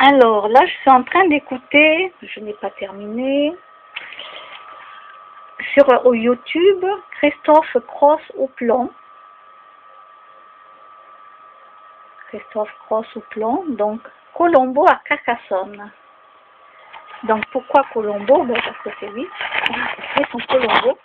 Alors là, je suis en train d'écouter, je n'ai pas terminé, sur au YouTube, Christophe Cross-Houplon. Christophe Cross-Houplon, donc Colombo à Carcassonne. Donc pourquoi Colombo? Ben, parce que c'est lui, c'est son Colombo,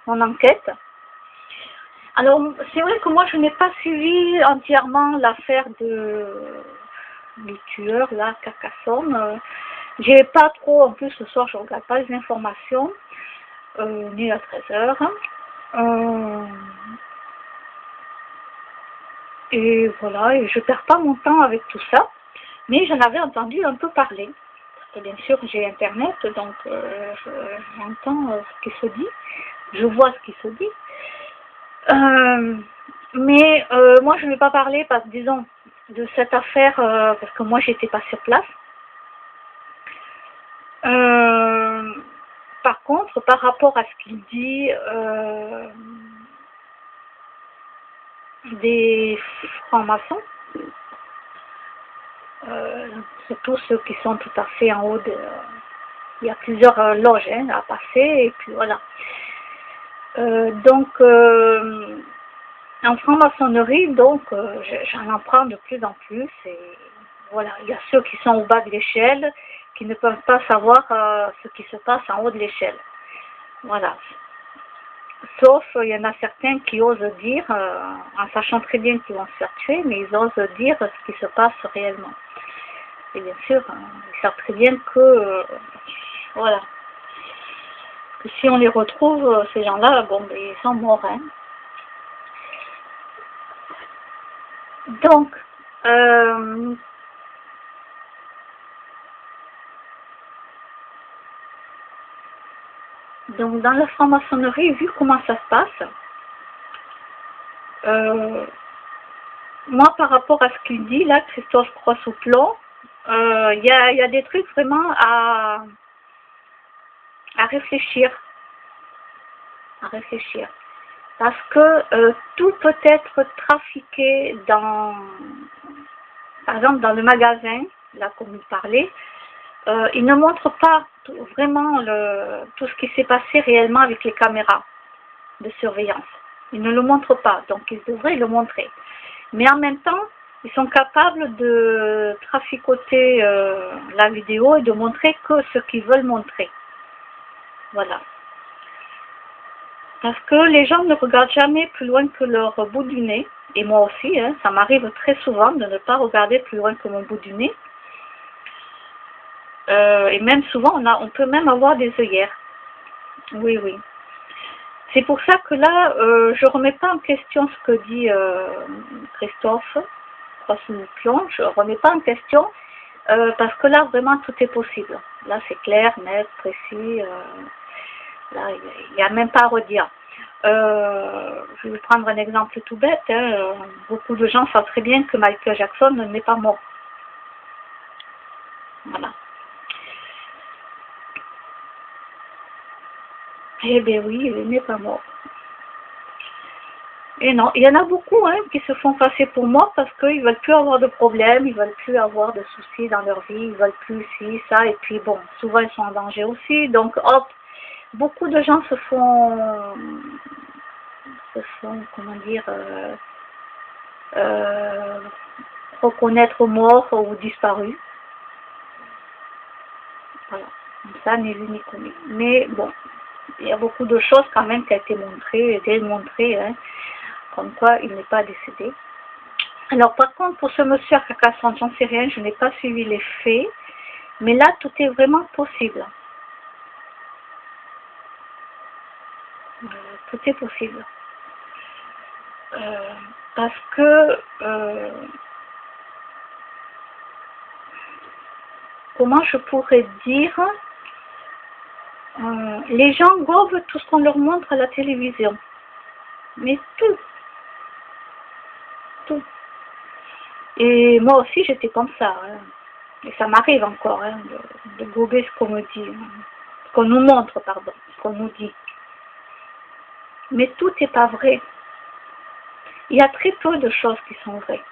mon enquête. Alors c'est vrai que moi je n'ai pas suivi entièrement l'affaire du tueur là, Carcassonne. J'ai pas trop, en plus ce soir je regarde pas les informations, ni à 13h. Et voilà, et je perds pas mon temps avec tout ça, mais j'en avais entendu un peu parler. Parce que bien sûr j'ai internet, donc j'entends ce qui se dit, je vois ce qui se dit. Mais moi je ne vais pas parler, parce que disons, de cette affaire, parce que moi j'étais pas sur place. Par contre, par rapport à ce qu'il dit des francs-maçons, surtout ceux qui sont tout à fait en haut de... il y a plusieurs loges à passer, et puis voilà. Donc, en franc-maçonnerie, donc, j'en apprends de plus en plus, et voilà, il y a ceux qui sont au bas de l'échelle, qui ne peuvent pas savoir ce qui se passe en haut de l'échelle. Voilà. Sauf, il y en a certains qui osent dire, en sachant très bien qu'ils vont se faire tuer, mais ils osent dire ce qui se passe réellement. Et bien sûr, ils savent très bien que, voilà, que si on les retrouve, ces gens-là, bon, ils sont morts, hein. Donc, dans la franc-maçonnerie, vu comment ça se passe, moi, par rapport à ce qu'il dit, là, Christophe Cross-Houplon, il y a des trucs vraiment à réfléchir. À réfléchir. Parce que tout peut être trafiqué dans, par exemple, dans le magasin, là, comme il parlait, il ne montre pas vraiment tout ce qui s'est passé réellement avec les caméras de surveillance. Il ne le montre pas, donc ils devraient le montrer. Mais en même temps, ils sont capables de traficoter la vidéo et de montrer que ce qu'ils veulent montrer. Voilà. Parce que les gens ne regardent jamais plus loin que leur bout du nez. Et moi aussi, hein, ça m'arrive très souvent de ne pas regarder plus loin que mon bout du nez. Et même souvent, on peut même avoir des œillères. Oui, oui. C'est pour ça que là, je ne remets pas en question ce que dit Christophe Cross-Houplon. Je ne remets pas en question, parce que là, vraiment, tout est possible. Là, c'est clair, net, précis. Là, il n'y a même pas à redire. Je vais prendre un exemple tout bête. Hein. Beaucoup de gens savent très bien que Michael Jackson n'est pas mort. Voilà. Eh bien oui, il n'est pas mort. Et non, il y en a beaucoup qui se font passer pour morts parce qu'ils ne veulent plus avoir de problèmes, ils ne veulent plus avoir de soucis dans leur vie, ils ne veulent plus ci, ça, et puis bon, souvent ils sont en danger aussi, donc hop, beaucoup de gens se font comment dire, reconnaître morts ou disparus. Voilà, comme ça, ni vu ni connu. Mais bon, il y a beaucoup de choses quand même qui ont été montrées, démontrées, hein, comme quoi il n'est pas décédé. Alors par contre, pour ce monsieur à Carcassonne, j'en sais rien, je n'ai pas suivi les faits, mais là, tout est vraiment possible. Tout est possible. Parce que, comment je pourrais dire, les gens gobent tout ce qu'on leur montre à la télévision. Mais tout. Tout. Et moi aussi, j'étais comme ça. Hein. Et ça m'arrive encore de gober ce qu'on me dit. Ce qu'on nous montre, pardon. Ce qu'on nous dit. Mais tout n'est pas vrai. Il y a très peu de choses qui sont vraies.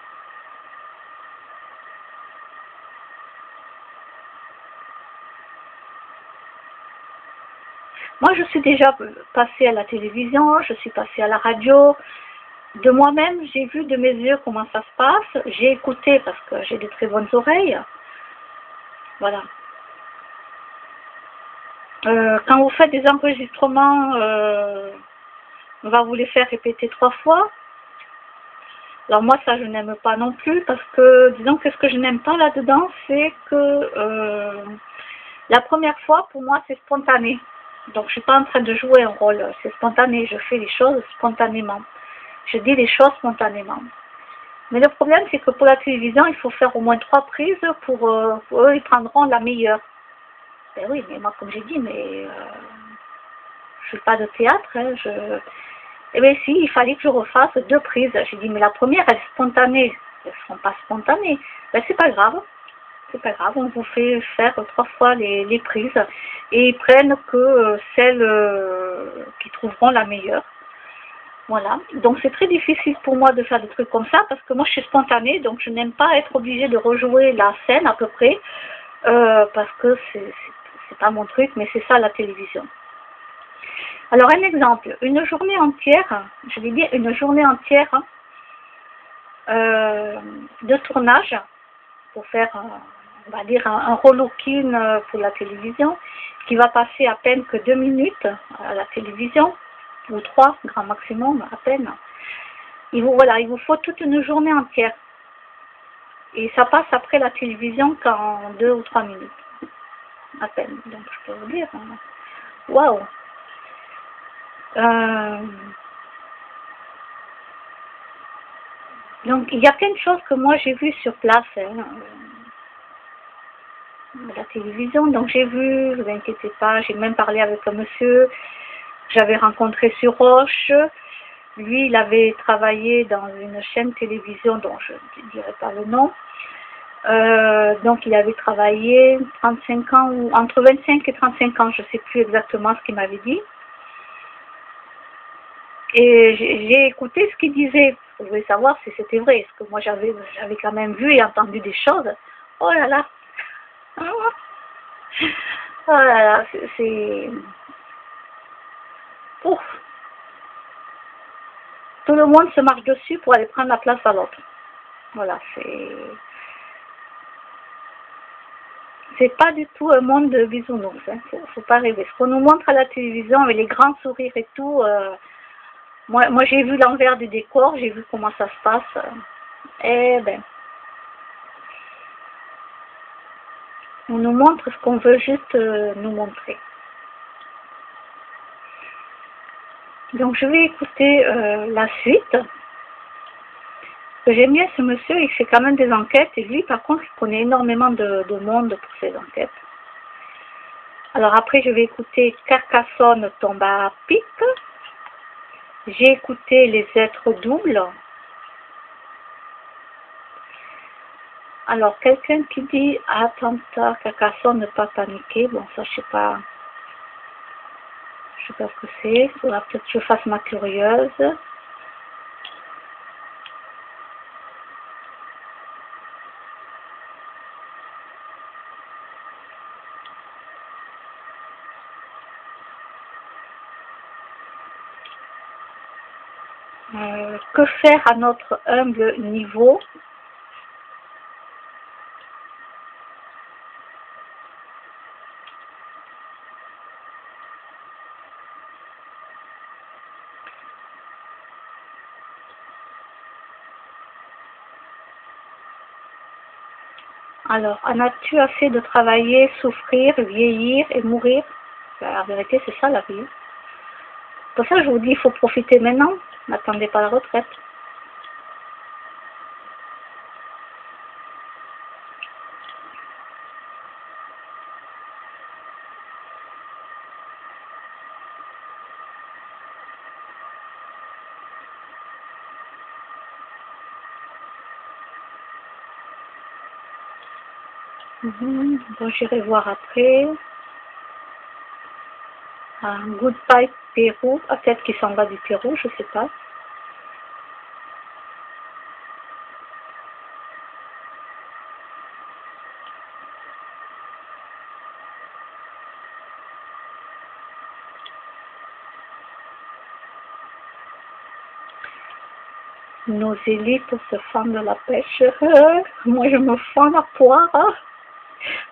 Moi, je suis déjà passée à la télévision, je suis passée à la radio. De moi-même, j'ai vu de mes yeux comment ça se passe. J'ai écouté parce que j'ai de très bonnes oreilles. Voilà. Quand vous faites des enregistrements, on va vous les faire répéter 3 fois. Alors moi, ça, je n'aime pas non plus parce que, disons que ce que je n'aime pas là-dedans, c'est que la première fois, pour moi, c'est spontané. Donc, je ne suis pas en train de jouer un rôle, c'est spontané. Je fais les choses spontanément. Je dis les choses spontanément. Mais le problème, c'est que pour la télévision, il faut faire au moins 3 prises pour eux, ils prendront la meilleure. Ben oui, mais moi, comme j'ai dit, mais je ne fais pas de théâtre. Hein, Eh bien si, il fallait que je refasse 2 prises. J'ai dit, mais la première, elle est spontanée. Elles ne seront pas spontanées. Ben c'est pas grave. C'est pas grave, on vous fait faire 3 fois les prises. Et ils prennent que celles qui trouveront la meilleure. Voilà. Donc c'est très difficile pour moi de faire des trucs comme ça parce que moi je suis spontanée, donc je n'aime pas être obligée de rejouer la scène à peu près parce que c'est pas mon truc, mais c'est ça la télévision. Alors un exemple, une journée entière, je vais dire une journée entière de tournage pour faire, on va dire un relooking pour la télévision qui va passer à peine que 2 minutes à la télévision ou 3 grand maximum à peine. Voilà, il vous faut toute une journée entière et ça passe après la télévision qu'en 2 ou 3 minutes à peine. Donc je peux vous dire, waouh. Donc il y a plein de choses que moi j'ai vues sur place, la télévision. Donc j'ai vu, ne vous inquiétez pas, j'ai même parlé avec un monsieur que j'avais rencontré sur Roche. Lui, il avait travaillé dans une chaîne télévision dont je ne dirai pas le nom. Donc il avait travaillé 35 ans, ou entre 25 et 35 ans, je ne sais plus exactement ce qu'il m'avait dit. Et j'ai écouté ce qu'il disait. Je voulais savoir si c'était vrai, parce que moi j'avais quand même vu et entendu des choses. Oh là là. Oh là là, c'est... Ouf. Tout le monde se marche dessus pour aller prendre la place à l'autre. Voilà, c'est pas du tout un monde de bisounours. Hein. Faut pas rêver. Ce qu'on nous montre à la télévision avec les grands sourires et tout, moi j'ai vu l'envers du décor, j'ai vu comment ça se passe. Eh ben, on nous montre ce qu'on veut juste nous montrer. Donc je vais écouter la suite. J'aime bien ce monsieur, il fait quand même des enquêtes et lui par contre il connaît énormément de monde pour ses enquêtes. Alors après je vais écouter Carcassonne tombe à pic. J'ai écouté les êtres doubles. Alors quelqu'un qui dit attentat Carcassonne, ne pas paniquer. Bon ça je sais pas ce que c'est. Il faudra peut-être que je fasse ma curieuse. Que faire à notre humble niveau? Alors, en as-tu assez de travailler, souffrir, vieillir et mourir? La vérité, c'est ça la vie. Pour ça, je vous dis, il faut profiter maintenant. N'attendez pas la retraite. Bon, j'irai voir après. Goodbye Pérou. Ah, peut-être qu'il s'en va du Pérou, je sais pas. Nos élites se font de la pêche. Moi, je me fends la poire.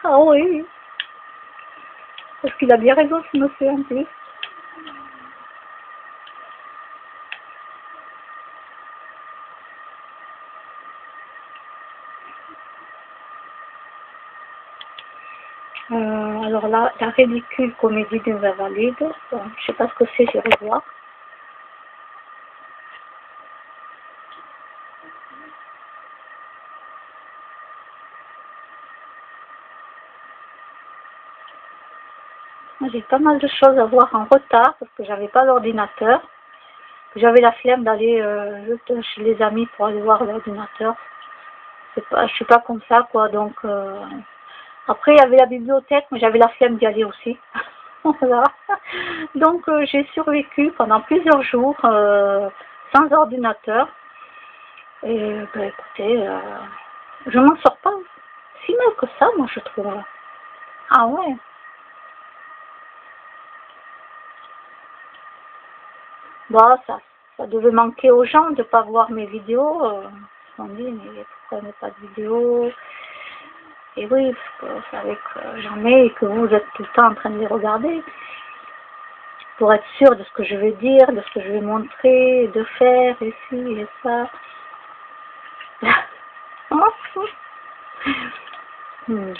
Ah oui. Parce qu'il a bien raison, ce monsieur, en plus. Alors là, la ridicule comédie des invalides. Bon, je sais pas ce que c'est, j'irai voir. J'ai pas mal de choses à voir en retard parce que j'avais pas l'ordinateur. J'avais la flemme d'aller juste chez les amis pour aller voir l'ordinateur. Je suis pas comme ça, quoi. Donc, après, il y avait la bibliothèque, mais j'avais la flemme d'y aller aussi. Voilà. Donc, j'ai survécu pendant plusieurs jours sans ordinateur. Et, ben, écoutez, je m'en sors pas si mal que ça, moi, je trouve. Ah ouais. Bon, ça devait manquer aux gens de ne pas voir mes vidéos. Ils se sont dit, mais pourquoi il n'y a pas de vidéos? Et oui, parce que vous savez que j'en ai et que vous êtes tout le temps en train de les regarder. Pour être sûr de ce que je vais dire, de ce que je vais montrer, de faire, et ci, et ça.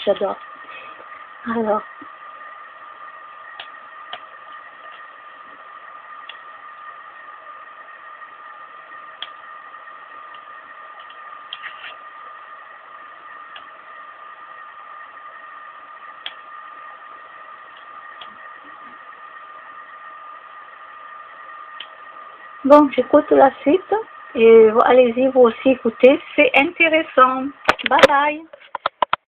J'adore. Alors. Bon, j'écoute la suite et allez-y vous aussi écoutez, c'est intéressant. Bye bye.